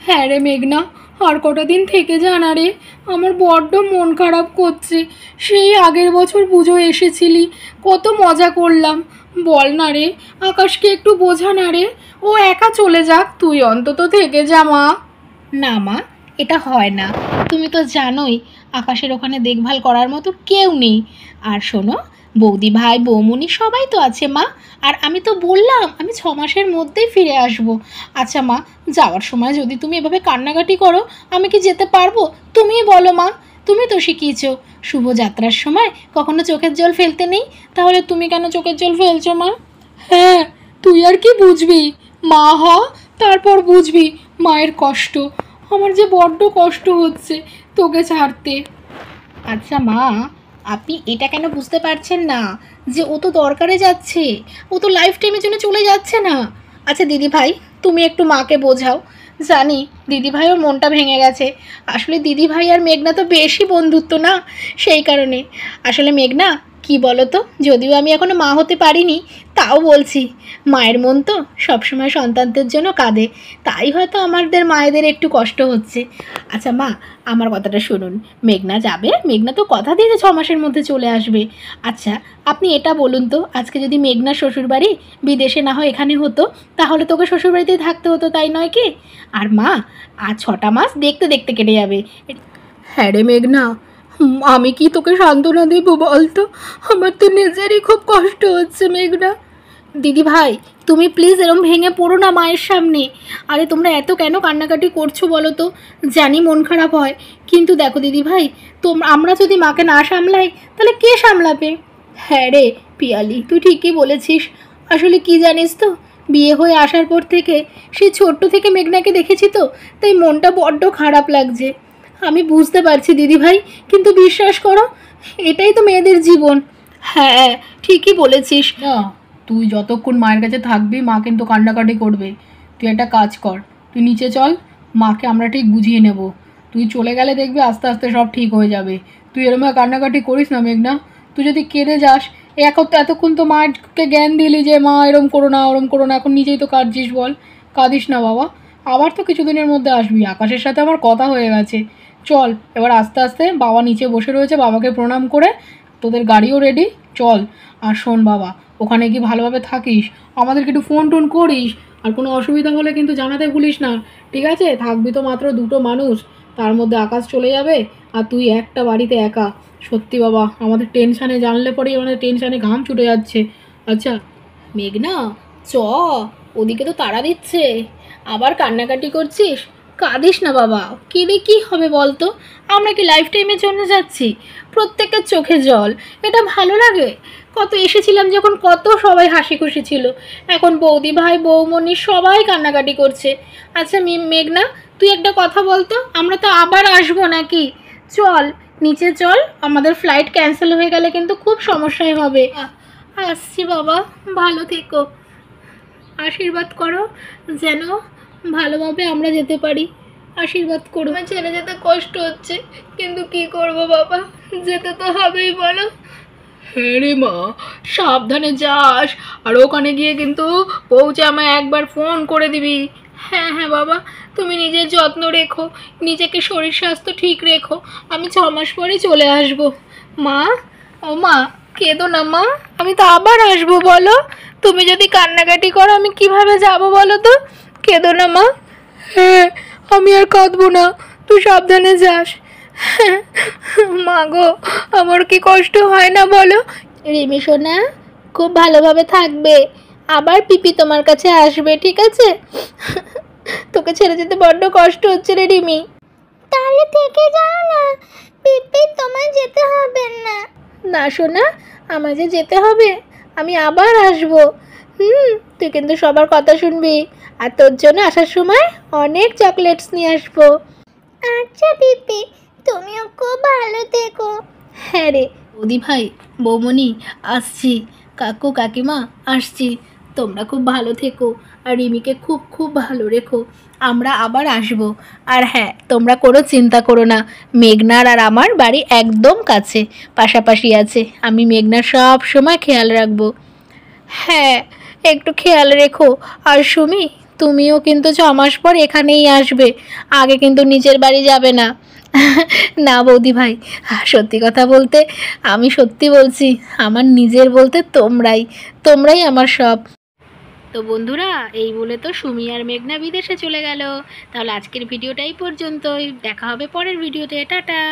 হ্যাঁ রে মেঘনা, আর কটা দিন থেকে যা না রে, আমার বড্ড মন খারাপ করছে। সেই আগের বছর পুজো এসেছিলি, কত মজা করলাম। বল না রে, আকাশকে একটু বোঝা না রে, ও একা চলে যাক, তুই অন্তত থেকে যা মা। না মা, এটা হয় না। তুমি তো জানোই আকাশের ওখানে দেখভাল করার মতো কেউ নেই। আর শোনো, বৌদি ভাই বৌমনি সবাই তো আছে মা। আর আমি তো বললাম আমি 6 মাসের মধ্যেই ফিরে আসব। আচ্ছা মা, যাওয়ার সময় যদি তুমি এভাবে কান্নাকাটি করো, আমি কি যেতে পারবো? তুমিই বলো মা, তুমি তো শিখিয়েছো শুভযাত্রার সময় কখনো চোখের জল ফেলতে নেই, তাহলে তুমি কেন চোখের জল ফেলছো মা? হ্যাঁ, তুই আর কি বুঝবি, মা হ, তারপর বুঝবি মায়ের কষ্ট। আমার যে বড্ড কষ্ট হচ্ছে তোকে ছাড়তে। আচ্ছা মা, আপনি এটা কেন বুঝতে পারছেন না যে ও তো দরকারে যাচ্ছে, ও তো লাইফ টাইমের জন্য চলে যাচ্ছে না। আচ্ছা দিদি ভাই, তুমি একটু মাকে বোঝাও। জানি দিদি ভাই ওর মনটা ভেঙে গেছে। আসলে দিদি ভাই আর মেঘনা তো বেশি বন্ধুত্ব না, সেই কারণে। আসলে মেঘনা, কি বলো তো, যদিও আমি এখনো মা হতে পারিনি, তাও বলছি মায়ের মন তো সবসময় সন্তানদের জন্য কাঁদে, তাই হয়তো আমাদের মায়েদের একটু কষ্ট হচ্ছে। আচ্ছা মা, আমার কথাটা শুনুন, মেঘনা যাবে, মেঘনা তো কথা দিয়েছে 6 মাসের মধ্যে চলে আসবে। আচ্ছা আপনি এটা বলুন তো, আজকে যদি মেঘনার শ্বশুরবাড়ি বিদেশে না হয় এখানে হতো, তাহলে তোকে শ্বশুরবাড়িতেই থাকতে হতো, তাই নয় কি? আর মা, আর 6টা মাস দেখতে দেখতে কেটে যাবে। হ্যাঁ রে মেঘনা, আমি কি তোকে সান্ত্বনা দেব বলতো? আমার তো নিজেরই খুব কষ্ট হচ্ছে মেঘনা। দিদি ভাই, তুমি প্লিজ এরম ভেঙে পড়ো না মায়ের সামনে। আরে তোমরা এত কেন কান্নাকাটি করছো বলো তো? জানি মন খারাপ হয়, কিন্তু দেখো দিদি ভাই, আমরা যদি মাকে না সামলাই তাহলে কে সামলাবে? হ্যাঁ রে পিয়ালি, তুই ঠিকই বলেছিস। আসলে কি জানিস তো, বিয়ে হয়ে আসার পর থেকে সেই ছোট্ট থেকে মেঘনাকে দেখেছি তো, তাই মনটা বড্ড খারাপ লাগছে। আমি বুঝতে পারছি দিদি ভাই, কিন্তু বিশ্বাস করো, এটাই তো মেয়েদের জীবন। হ্যাঁ ঠিকই বলেছিস না। তুই যতক্ষণ মায়ের কাছে থাকবি মা কিন্তু কান্নাকাটি করবে। তুই একটা কাজ কর, তুই নিচে চল, মাকে আমরা ঠিক বুঝিয়ে নেব। তুই চলে গেলে দেখবি আস্তে আস্তে সব ঠিক হয়ে যাবে। তুই এরকম কান্নাকাটি করিস না মেঘনা। তুই যদি কেঁদে যাস, এতক্ষণ তো মাকে জ্ঞান দিলি যে মা এরম করো না ওরম করো না, এখন নিজেই তো কাঁদছিস, বল। কাঁদিস না বাবা, আবার তো কিছুদিনের মধ্যে আসবি। আকাশের সাথে আমার কথা হয়ে গেছে। চল এবার আস্তে আস্তে, বাবা নিচে বসে রয়েছে, বাবাকে প্রণাম করে, তোদের গাড়িও রেডি, চল। আর শোন বাবা, ওখানে কি ভালোভাবে থাকিস, আমাদেরকে একটু ফোন টোন করিস, আর কোনো অসুবিধা হলে কিন্তু জানাতে ভুলিস না, ঠিক আছে? থাকবি তো মাত্র 2টো মানুষ, তার মধ্যে আকাশ চলে যাবে আর তুই একটা বাড়িতে একা। সত্যি বাবা, আমাদের টেনশানে, জানলে পরেই আমাদের টেনশানে ঘাম ছুটে যাচ্ছে। আচ্ছা মেঘনা, চ, ওদিকে তো তাড়া দিচ্ছে, আবার কান্নাকাটি করছিস? কাঁদিস না বাবা, কেঁদে কী হবে বলতো? আমরা কি লাইফ টাইমের জন্য যাচ্ছি? প্রত্যেকের চোখে জল, এটা ভালো লাগে? কত এসেছিলাম যখন, কত সবাই হাসি খুশি ছিল, এখন বৌদি ভাই বৌমনি সবাই কান্নাকাটি করছে। আচ্ছা মেঘনা, তুই একটা কথা বলতো, আমরা তো আবার আসবো নাকি? চল নিচে চল, আমাদের ফ্লাইট ক্যান্সেল হয়ে গেলে কিন্তু খুব সমস্যায় হবে। আসছি বাবা, ভালো থেকো, আশীর্বাদ করো যেন ভালোভাবে আমরা যেতে পারি, আশীর্বাদ করো। আমার ছেড়ে যেতে কষ্ট হচ্ছে, কিন্তু কি করব বাবা, যেতে তো হবেই বলো। হ্যাঁ রে মা, সাবধানে যাস, আর ওখানে গিয়ে কিন্তু পৌঁছে আমায় একবার ফোন করে দিবি। হ্যাঁ হ্যাঁ বাবা, তুমি নিজের যত্ন রেখো, নিজেকে শরীর স্বাস্থ্য ঠিক রেখো, আমি 6 মাস পরে চলে আসবো। মা, ও মা, কেঁদো না মা, আমি তো আবার আসবো বলো। তুমি যদি কান্নাকাটি করো আমি কিভাবে যাব বলো তো? কেঁদো না মা। হ্যাঁ, আমি আর কাঁদবো না, তুই সাবধানে যাস। মা গো, আমার কি কষ্ট হয় না বলো? রিমি সোনা, খুব ভালোভাবে থাকবে, আবার পিপি তোমার কাছে আসবে, ঠিক আছে? তোকে ছেড়ে যেতে বড্ড কষ্ট হচ্ছে রে রিমি। তাহলে থেকে যাও না পিপি, তোমায় যেতে হবে না। না সোনা, আমায় যে যেতে হবে, আমি আবার আসবো। তুই কিন্তু সবার কথা শুনবি, আর তোর জন্য আসার সময় অনেক চকলেটস নিয়ে আসবো। আচ্ছা পিপি, তুমিও খুব ভালো থেকো। হ্যাঁ রে বৌদি ভাই বৌমনি, আসছি, কাকু কাকিমা আসছি, তোমরা খুব ভালো থেকো, আর রিমিকে খুব খুব ভালো রেখো, আমরা আবার আসবো। আর হ্যাঁ, তোমরা কোনো চিন্তা করো না, মেঘনার আর আমার বাড়ি একদম কাছে, পাশাপাশি আছে, আমি মেঘনার সব সময় খেয়াল রাখবো। হ্যাঁ, একটু খেয়াল রেখো। আর সুমি, তুমিও কিন্তু 6 মাস পর এখানেই আসবে, আগে কিন্তু নিচের বাড়ি যাবে না। না বৌদি ভাই, সত্যি কথা বলতে আমি সত্যি বলছি, আমার নিজের বলতে তোমরাই আমার সব। তো বন্ধুরা, এই বলে তো সুমি আর মেঘনা বিদেশে চলে গেল। তাহলে আজকের ভিডিওটা এই পর্যন্তই, দেখা হবে পরের ভিডিওতে, টাটা।